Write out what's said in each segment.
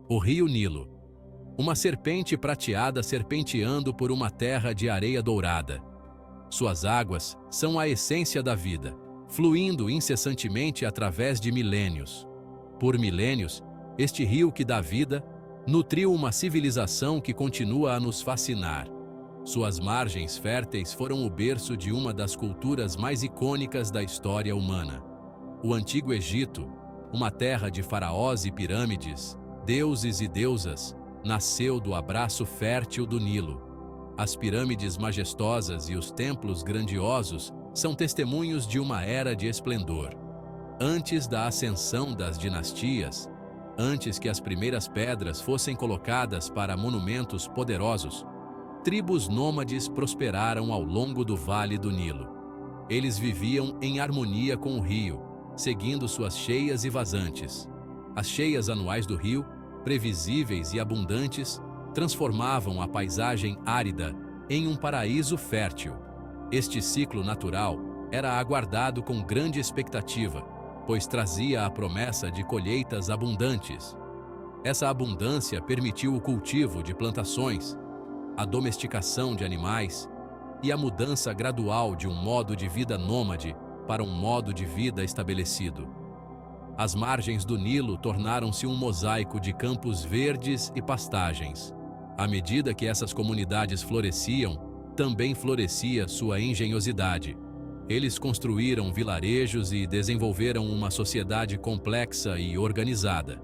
O rio Nilo. Uma serpente prateada serpenteando por uma terra de areia dourada. Suas águas são a essência da vida, fluindo incessantemente através de milênios. Por milênios, este rio que dá vida, nutriu uma civilização que continua a nos fascinar. Suas margens férteis foram o berço de uma das culturas mais icônicas da história humana. O Antigo Egito, uma terra de faraós e pirâmides, deuses e deusas, nasceu do abraço fértil do Nilo. As pirâmides majestosas e os templos grandiosos são testemunhos de uma era de esplendor. Antes da ascensão das dinastias, antes que as primeiras pedras fossem colocadas para monumentos poderosos, tribos nômades prosperaram ao longo do Vale do Nilo. Eles viviam em harmonia com o rio, seguindo suas cheias e vazantes. As cheias anuais do rio, previsíveis e abundantes, transformavam a paisagem árida em um paraíso fértil. Este ciclo natural era aguardado com grande expectativa, pois trazia a promessa de colheitas abundantes. Essa abundância permitiu o cultivo de plantações, a domesticação de animais e a mudança gradual de um modo de vida nômade para um modo de vida estabelecido. As margens do Nilo tornaram-se um mosaico de campos verdes e pastagens. À medida que essas comunidades floresciam, também florescia sua engenhosidade. Eles construíram vilarejos e desenvolveram uma sociedade complexa e organizada.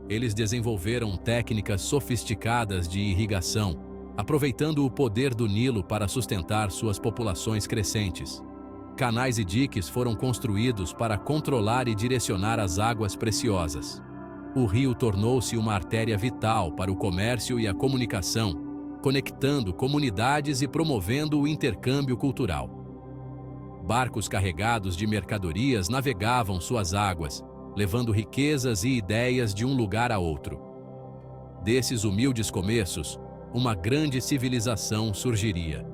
Eles desenvolveram técnicas sofisticadas de irrigação, aproveitando o poder do Nilo para sustentar suas populações crescentes. Canais e diques foram construídos para controlar e direcionar as águas preciosas. O rio tornou-se uma artéria vital para o comércio e a comunicação, conectando comunidades e promovendo o intercâmbio cultural. Barcos carregados de mercadorias navegavam suas águas, levando riquezas e ideias de um lugar a outro. Desses humildes começos, uma grande civilização surgiria.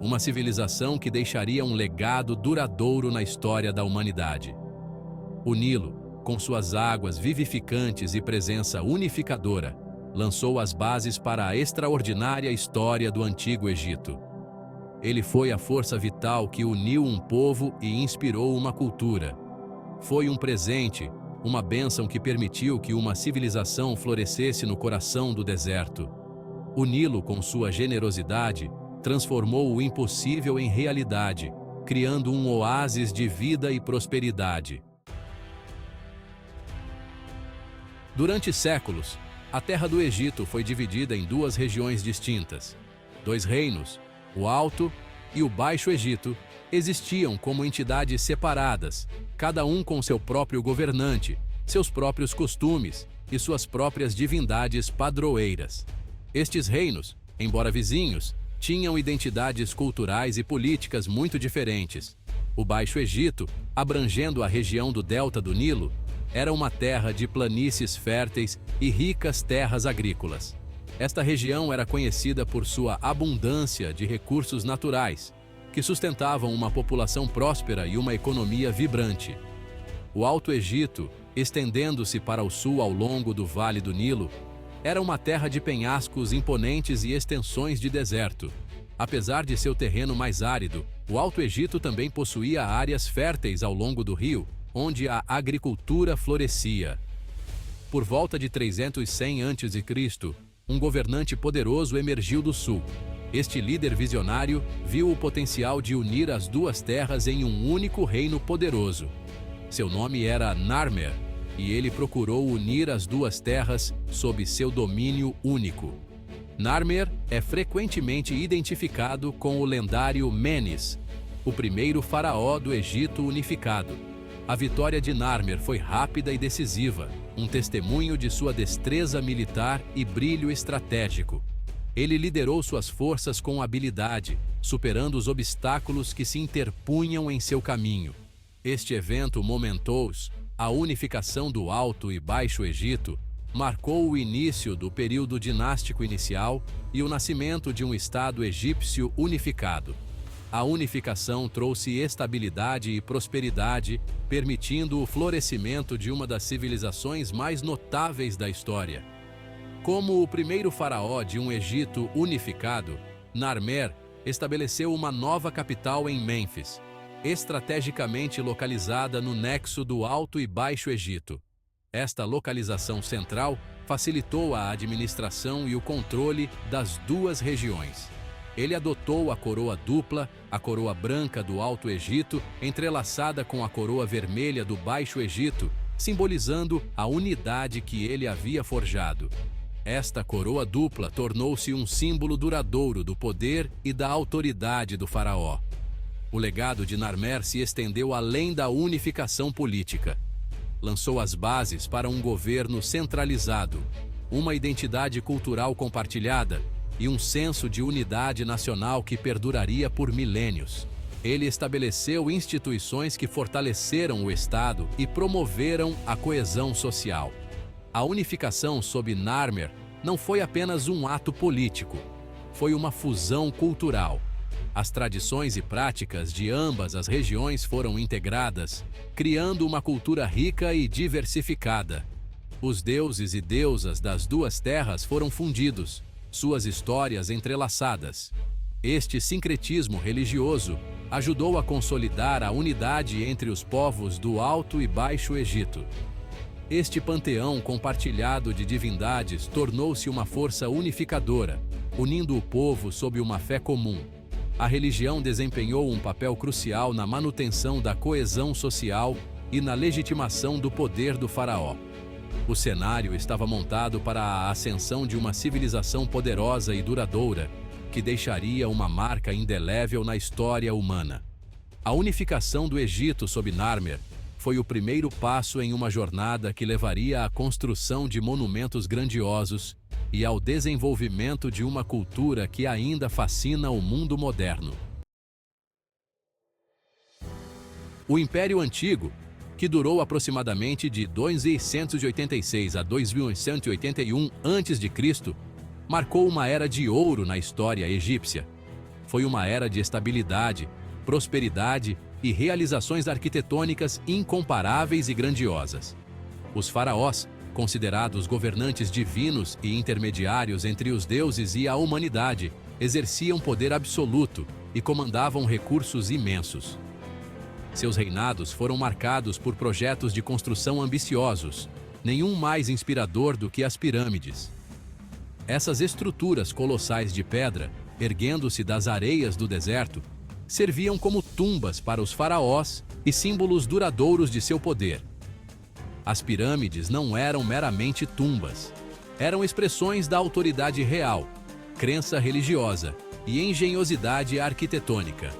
Uma civilização que deixaria um legado duradouro na história da humanidade. O Nilo, com suas águas vivificantes e presença unificadora, lançou as bases para a extraordinária história do Antigo Egito. Ele foi a força vital que uniu um povo e inspirou uma cultura. Foi um presente, uma bênção que permitiu que uma civilização florescesse no coração do deserto. O Nilo, com sua generosidade, transformou o impossível em realidade, criando um oásis de vida e prosperidade. Durante séculos, a terra do Egito foi dividida em duas regiões distintas. Dois reinos, o Alto e o Baixo Egito, existiam como entidades separadas, cada um com seu próprio governante, seus próprios costumes e suas próprias divindades padroeiras. Estes reinos, embora vizinhos, tinham identidades culturais e políticas muito diferentes. O Baixo Egito, abrangendo a região do delta do Nilo, era uma terra de planícies férteis e ricas terras agrícolas. Esta região era conhecida por sua abundância de recursos naturais, que sustentavam uma população próspera e uma economia vibrante. O Alto Egito, estendendo-se para o sul ao longo do Vale do Nilo, era uma terra de penhascos imponentes e extensões de deserto. Apesar de seu terreno mais árido, o Alto Egito também possuía áreas férteis ao longo do rio, onde a agricultura florescia. Por volta de 300 a.C., um governante poderoso emergiu do sul. Este líder visionário viu o potencial de unir as duas terras em um único reino poderoso. Seu nome era Narmer, e ele procurou unir as duas terras sob seu domínio único. Narmer é frequentemente identificado com o lendário Menes, o primeiro faraó do Egito unificado. A vitória de Narmer foi rápida e decisiva, um testemunho de sua destreza militar e brilho estratégico. Ele liderou suas forças com habilidade, superando os obstáculos que se interpunham em seu caminho. Este evento momentous, a unificação do Alto e Baixo Egito, marcou o início do período dinástico inicial e o nascimento de um Estado egípcio unificado. A unificação trouxe estabilidade e prosperidade, permitindo o florescimento de uma das civilizações mais notáveis da história. Como o primeiro faraó de um Egito unificado, Narmer estabeleceu uma nova capital em Mênfis, estrategicamente localizada no nexo do Alto e Baixo Egito. Esta localização central facilitou a administração e o controle das duas regiões. Ele adotou a coroa dupla, a coroa branca do Alto Egito, entrelaçada com a coroa vermelha do Baixo Egito, simbolizando a unidade que ele havia forjado. Esta coroa dupla tornou-se um símbolo duradouro do poder e da autoridade do faraó. O legado de Narmer se estendeu além da unificação política. Lançou as bases para um governo centralizado, uma identidade cultural compartilhada e um senso de unidade nacional que perduraria por milênios. Ele estabeleceu instituições que fortaleceram o Estado e promoveram a coesão social. A unificação sob Narmer não foi apenas um ato político, foi uma fusão cultural. As tradições e práticas de ambas as regiões foram integradas, criando uma cultura rica e diversificada. Os deuses e deusas das duas terras foram fundidos, suas histórias entrelaçadas. Este sincretismo religioso ajudou a consolidar a unidade entre os povos do Alto e Baixo Egito. Este panteão compartilhado de divindades tornou-se uma força unificadora, unindo o povo sob uma fé comum. A religião desempenhou um papel crucial na manutenção da coesão social e na legitimação do poder do faraó. O cenário estava montado para a ascensão de uma civilização poderosa e duradoura, que deixaria uma marca indelével na história humana. A unificação do Egito sob Narmer foi o primeiro passo em uma jornada que levaria à construção de monumentos grandiosos e ao desenvolvimento de uma cultura que ainda fascina o mundo moderno. O Império Antigo, que durou aproximadamente de 2686 a 2181 a.C., marcou uma era de ouro na história egípcia. Foi uma era de estabilidade, prosperidade e realizações arquitetônicas incomparáveis e grandiosas. Os faraós, considerados governantes divinos e intermediários entre os deuses e a humanidade, exerciam poder absoluto e comandavam recursos imensos. Seus reinados foram marcados por projetos de construção ambiciosos, nenhum mais inspirador do que as pirâmides. Essas estruturas colossais de pedra, erguendo-se das areias do deserto, serviam como tumbas para os faraós e símbolos duradouros de seu poder. As pirâmides não eram meramente tumbas. Eram expressões da autoridade real, crença religiosa e engenhosidade arquitetônica.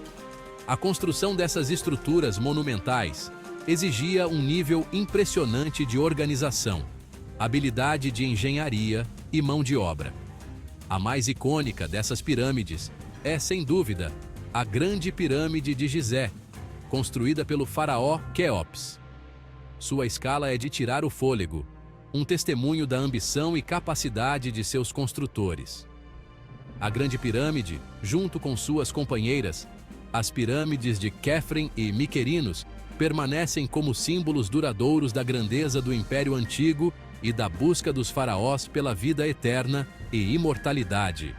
A construção dessas estruturas monumentais exigia um nível impressionante de organização, habilidade de engenharia e mão de obra. A mais icônica dessas pirâmides é, sem dúvida, a Grande Pirâmide de Gizé, construída pelo faraó Quéops. Sua escala é de tirar o fôlego, um testemunho da ambição e capacidade de seus construtores. A Grande Pirâmide, junto com suas companheiras, as pirâmides de Quefren e Miquerinos, permanecem como símbolos duradouros da grandeza do Império Antigo e da busca dos faraós pela vida eterna e imortalidade.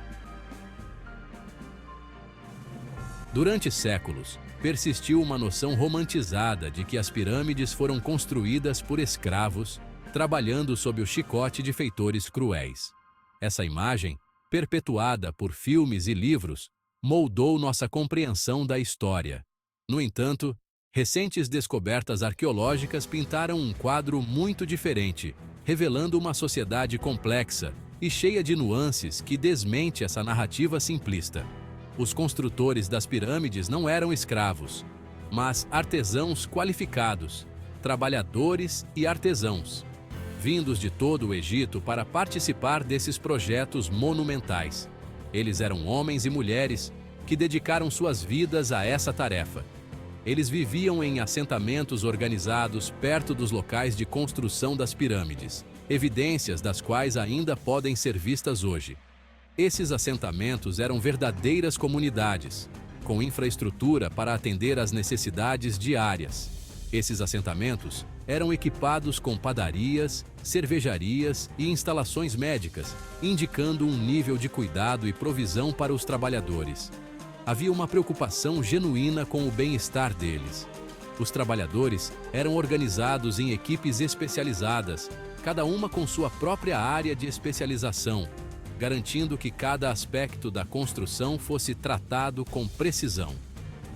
Durante séculos, persistiu uma noção romantizada de que as pirâmides foram construídas por escravos, trabalhando sob o chicote de feitores cruéis. Essa imagem, perpetuada por filmes e livros, moldou nossa compreensão da história. No entanto, recentes descobertas arqueológicas pintaram um quadro muito diferente, revelando uma sociedade complexa e cheia de nuances que desmente essa narrativa simplista. Os construtores das pirâmides não eram escravos, mas artesãos qualificados, trabalhadores e artesãos, vindos de todo o Egito para participar desses projetos monumentais. Eles eram homens e mulheres que dedicaram suas vidas a essa tarefa. Eles viviam em assentamentos organizados perto dos locais de construção das pirâmides, evidências das quais ainda podem ser vistas hoje. Esses assentamentos eram verdadeiras comunidades, com infraestrutura para atender às necessidades diárias. Esses assentamentos eram equipados com padarias, cervejarias e instalações médicas, indicando um nível de cuidado e provisão para os trabalhadores. Havia uma preocupação genuína com o bem-estar deles. Os trabalhadores eram organizados em equipes especializadas, cada uma com sua própria área de especialização, garantindo que cada aspecto da construção fosse tratado com precisão.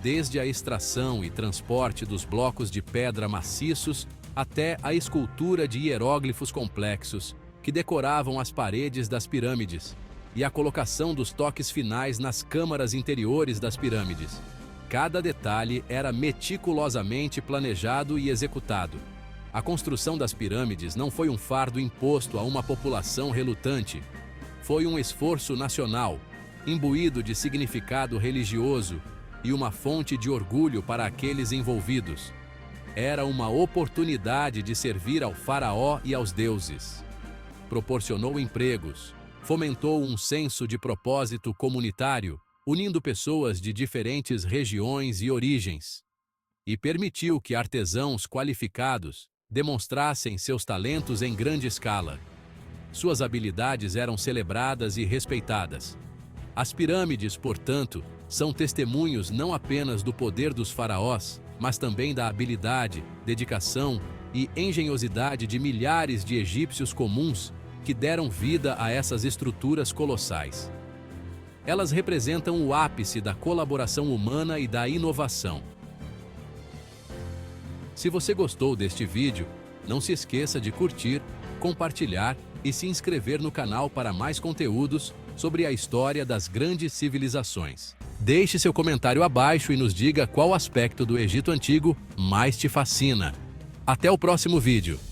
Desde a extração e transporte dos blocos de pedra maciços até a escultura de hieróglifos complexos que decoravam as paredes das pirâmides e a colocação dos toques finais nas câmaras interiores das pirâmides. Cada detalhe era meticulosamente planejado e executado. A construção das pirâmides não foi um fardo imposto a uma população relutante. Foi um esforço nacional, imbuído de significado religioso e uma fonte de orgulho para aqueles envolvidos. Era uma oportunidade de servir ao faraó e aos deuses. Proporcionou empregos, fomentou um senso de propósito comunitário, unindo pessoas de diferentes regiões e origens, e permitiu que artesãos qualificados demonstrassem seus talentos em grande escala. Suas habilidades eram celebradas e respeitadas. As pirâmides, portanto, são testemunhos não apenas do poder dos faraós, mas também da habilidade, dedicação e engenhosidade de milhares de egípcios comuns que deram vida a essas estruturas colossais. Elas representam o ápice da colaboração humana e da inovação. Se você gostou deste vídeo, não se esqueça de curtir, compartilhar e se inscrever no canal para mais conteúdos sobre a história das grandes civilizações. Deixe seu comentário abaixo e nos diga qual aspecto do Egito Antigo mais te fascina. Até o próximo vídeo!